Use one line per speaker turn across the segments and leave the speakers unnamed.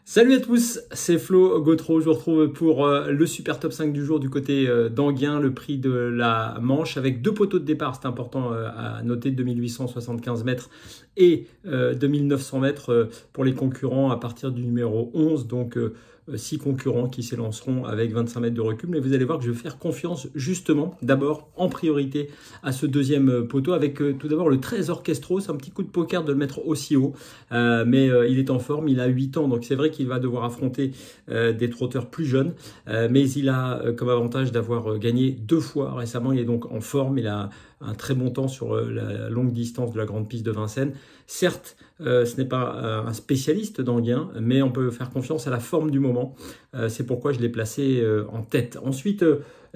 Salut à tous, c'est Flo Gautreau. Je vous retrouve pour le super top 5 du jour du côté d'Anguien, le prix de la Manche avec deux poteaux de départ, c'est important à noter, 2875 mètres et 2900 mètres pour les concurrents à partir du numéro 11, donc 6 concurrents qui s'élanceront avec 25 mètres de recul. Mais vous allez voir que je vais faire confiance justement d'abord en priorité à ce deuxième poteau avec tout d'abord le 13 Orchestro. C'est un petit coup de poker de le mettre aussi haut, mais il est en forme, il a 8 ans, donc c'est vrai qu'il va devoir affronter des trotteurs plus jeunes, mais il a comme avantage d'avoir gagné 2 fois récemment. Il est donc en forme, il a un très bon temps sur la longue distance de la grande piste de Vincennes. Certes, ce n'est pas un spécialiste d'Anguien, mais on peut faire confiance à la forme du moment. C'est pourquoi je l'ai placé en tête. Ensuite,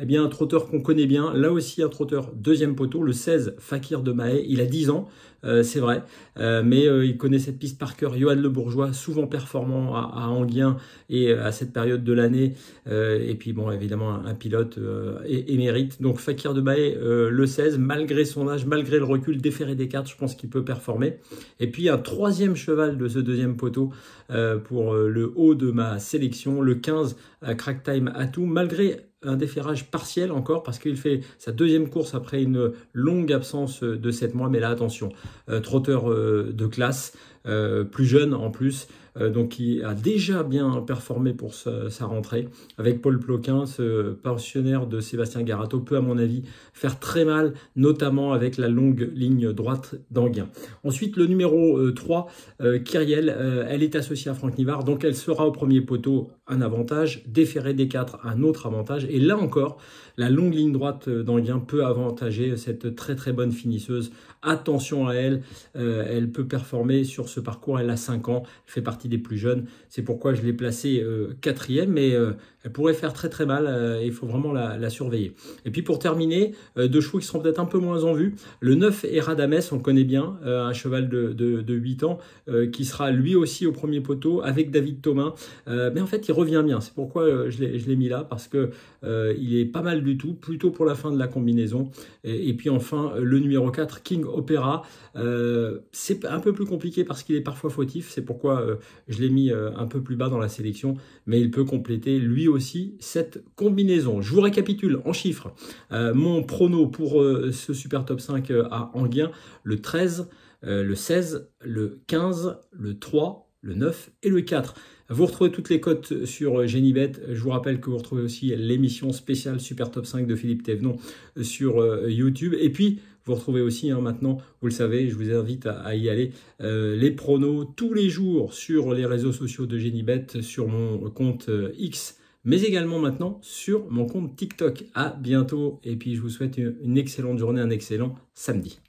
eh bien, un trotteur qu'on connaît bien, là aussi un trotteur deuxième poteau, le 16 Fakir de Mahé. Il a 10 ans, c'est vrai, mais il connaît cette piste par cœur. Johan Le Bourgeois, souvent performant à Anguien et à cette période de l'année. Et puis bon, évidemment, un pilote émérite. Donc Fakir de Mahé, le 16, malgré son âge, malgré le recul, déféré des cartes, je pense qu'il peut performer. Et puis un troisième cheval de ce deuxième poteau pour le haut de ma sélection, le 15 Crack Time Atout, malgré un déferrage partiel encore parce qu'il fait sa deuxième course après une longue absence de 7 mois. Mais là, attention, trotteur de classe, plus jeune en plus, donc qui a déjà bien performé pour sa rentrée. Avec Paul Ploquin, ce pensionnaire de Sébastien Garato peut à mon avis faire très mal, notamment avec la longue ligne droite d'Anguien. Ensuite, le numéro 3, Kyriel, elle est associée à Franck Nivard, donc elle sera au premier poteau, un avantage, déféré des 4, un autre avantage. Et là encore, la longue ligne droite d'Anguien peut avantager cette très très bonne finisseuse. Attention à elle, elle peut performer sur ce parcours, elle a 5 ans, elle fait partie des plus jeunes. C'est pourquoi je l'ai placée quatrième, mais elle pourrait faire très très mal, il faut vraiment la surveiller. Et puis pour terminer, deux chevaux qui seront peut-être un peu moins en vue. Le 9 Eradames, on le connaît bien, un cheval de 8 ans, qui sera lui aussi au premier poteau avec David Thomas. Mais en fait, il revient bien, c'est pourquoi je l'ai mis là, parce que il est pas mal du tout, plutôt pour la fin de la combinaison. Et puis enfin, le numéro 4, King Opera, c'est un peu plus compliqué parce qu'il est parfois fautif, c'est pourquoi je l'ai mis un peu plus bas dans la sélection, mais il peut compléter lui aussi cette combinaison. Je vous récapitule en chiffres mon prono pour ce super top 5 à Anguien: le 13, le 16, le 15, le 3, le 9 et le 4. Vous retrouvez toutes les cotes sur Genibet. Je vous rappelle que vous retrouvez aussi l'émission spéciale Super Top 5 de Philippe Thévenon sur YouTube. Et puis, vous retrouvez aussi maintenant, vous le savez, je vous invite à y aller, les pronos tous les jours sur les réseaux sociaux de Genibet, sur mon compte X, mais également maintenant sur mon compte TikTok. À bientôt et puis je vous souhaite une excellente journée, un excellent samedi.